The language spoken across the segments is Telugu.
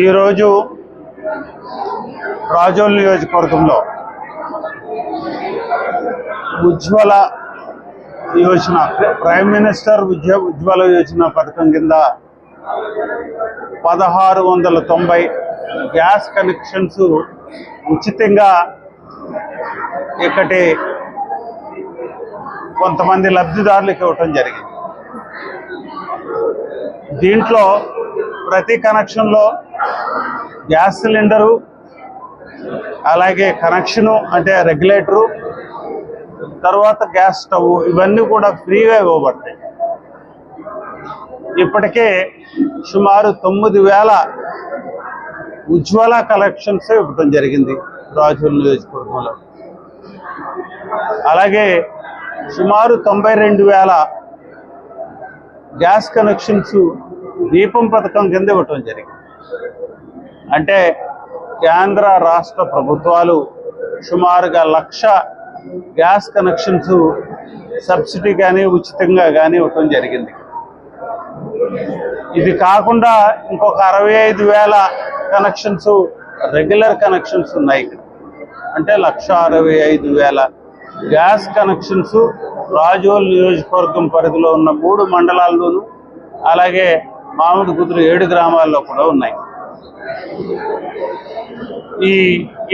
ఈరోజు రాజోల్ నియోజకవర్గంలో ఉజ్వల యోజన ప్రైమ్ మినిస్టర్ ఉజ్వల యోజన పథకం కింద 1690 గ్యాస్ కనెక్షన్స్ ఉచితంగా ఇక్కడి కొంతమంది లబ్ధిదారులకు ఇవ్వటం జరిగింది. దీంట్లో ప్రతి కనెక్షన్లో గ్యాస్ సిలిండరు, అలాగే కనెక్షను అంటే రెగ్యులేటరు, తర్వాత గ్యాస్ స్టవ్ ఇవన్నీ కూడా ఫ్రీగా ఇవ్వబడతాయి. ఇప్పటికే సుమారు 9000 ఉజ్వల కలెక్షన్స్ ఇవ్వడం జరిగింది రాజోల్ నియోజకవర్గంలో. అలాగే సుమారు 92,000 గ్యాస్ కనెక్షన్స్ దీపం పథకం కింద ఇవ్వటం జరిగింది. అంటే కేంద్ర రాష్ట్ర ప్రభుత్వాలు సుమారుగా 1,00,000 గ్యాస్ కనెక్షన్స్ సబ్సిడీ కానీ ఉచితంగా కానీ ఇవ్వటం జరిగింది. ఇది కాకుండా ఇంకొక 65,000 కనెక్షన్స్ రెగ్యులర్ కనెక్షన్స్ ఉన్నాయి ఇక్కడ. అంటే 1,65,000 గ్యాస్ కనెక్షన్స్ రాజోల్ నియోజకవర్గం పరిధిలో ఉన్న 3 మండలాల్లోనూ, అలాగే మామిడి కుదురు 7 గ్రామాల్లో కూడా ఉన్నాయి. ఈ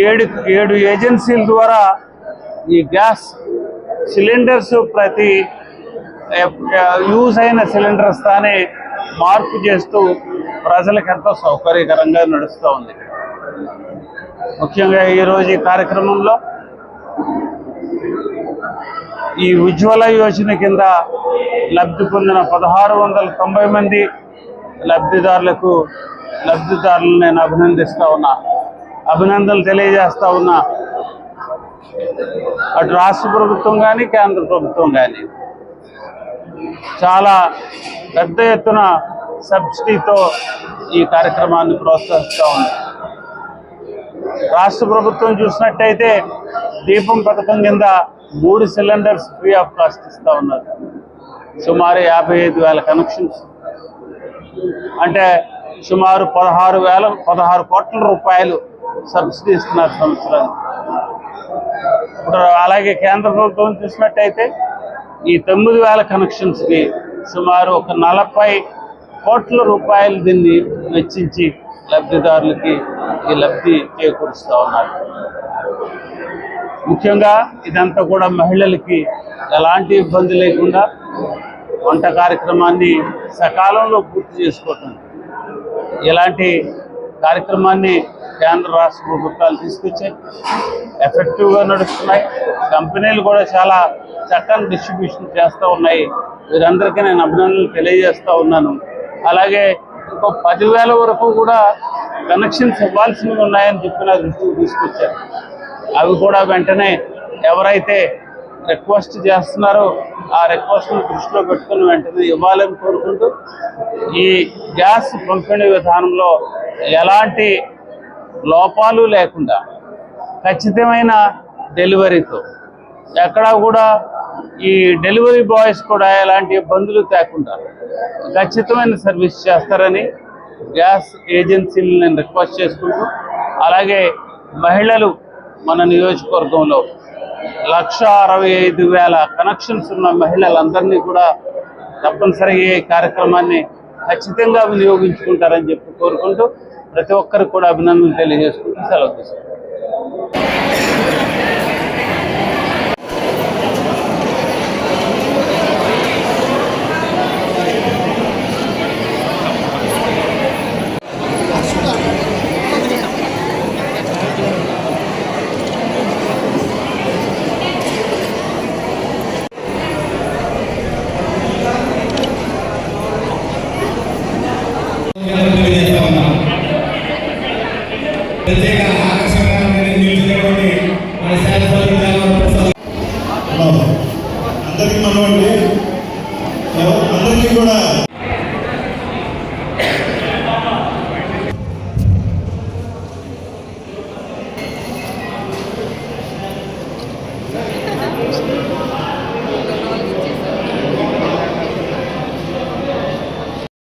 7 ఏజెన్సీల ద్వారా ఈ గ్యాస్ సిలిండర్స్ ప్రతి యూజ్ అయిన సిలిండర్స్ తానే మార్పు చేస్తూ ప్రజలకు ఎంతో సౌకర్యకరంగా నడుస్తూ ఉంది. ముఖ్యంగా ఈరోజు ఈ కార్యక్రమంలో ఈ ఉజ్వల యోజన కింద లబ్ధి పొందిన 1690 మంది లబ్ధిదారులను నేను అభినందనలు తెలియజేస్తా ఉన్నా. అటు రాష్ట్ర ప్రభుత్వం కానీ కేంద్ర ప్రభుత్వం కానీ చాలా పెద్ద ఎత్తున సబ్సిడీతో ఈ కార్యక్రమాన్ని ప్రోత్సహిస్తూ ఉంది. రాష్ట్ర ప్రభుత్వం చూసినట్టయితే దీపం పథకం కింద 3 సిలిండర్స్ ఫ్రీ ఆఫ్ కాస్ట్ ఇస్తూ ఉన్నారు. సుమారు 55,000 కనెక్షన్స్, అంటే సుమారు 16 కోట్ల రూపాయలు సబ్సిడీ ఇస్తున్నారు సంవత్సరానికి. ఇప్పుడు అలాగే కేంద్ర ప్రభుత్వం చూసినట్టయితే ఈ 9,000 కనెక్షన్స్కి సుమారు ఒక 40 కోట్ల రూపాయలు దీన్ని వెచ్చించి లబ్ధిదారులకి ఈ లబ్ధి చేకూరుస్తూ ఉన్నారు. ముఖ్యంగా ఇదంతా కూడా మహిళలకి ఎలాంటి ఇబ్బంది లేకుండా వంట కార్యక్రమాన్ని సకాలంలో పూర్తి చేసుకోవటం. ఇలాంటి కార్యక్రమాన్ని కేంద్ర రాష్ట్ర ప్రభుత్వాలు తీసుకొచ్చాయి, ఎఫెక్టివ్గా నడుస్తున్నాయి. కంపెనీలు కూడా చాలా చక్కని డిస్ట్రిబ్యూషన్ చేస్తూ ఉన్నాయి. వీరందరికీ నేను అభినందనలు తెలియజేస్తూ ఉన్నాను. అలాగే ఇంకో 10,000 వరకు కూడా కనెక్షన్స్ ఇవ్వాల్సినవి ఉన్నాయని చెప్పి నా దృష్టికి తీసుకొచ్చారు. అవి కూడా వెంటనే ఎవరైతే రిక్వెస్ట్ చేస్తున్నారో ఆ రిక్వెస్ట్ను దృష్టిలో పెట్టుకుని వెంటనే ఇవ్వాలని కోరుకుంటూ, ఈ గ్యాస్ పంపిణీ విధానంలో ఎలాంటి లోపాలు లేకుండా ఖచ్చితమైన డెలివరీతో, ఎక్కడా కూడా ఈ డెలివరీ బాయ్స్ కూడా ఎలాంటి ఇబ్బందులు తేకుండా ఖచ్చితమైన సర్వీస్ చేస్తారని గ్యాస్ ఏజెన్సీలను నేను రిక్వెస్ట్ చేసుకుంటూ, అలాగే మహిళలు మన నియోజకవర్గంలో 1,65,000 కనెక్షన్స్ ఉన్న మహిళలందరినీ కూడా తప్పనిసరిగా ఈ కార్యక్రమాన్ని ఖచ్చితంగా వినియోగించుకుంటారని చెప్పి కోరుకుంటూ ప్రతి ఒక్కరికి కూడా అభినందనలు తెలియజేసుకుంటూ సెలవు తీసుకుంటాం. ప్రత్యేక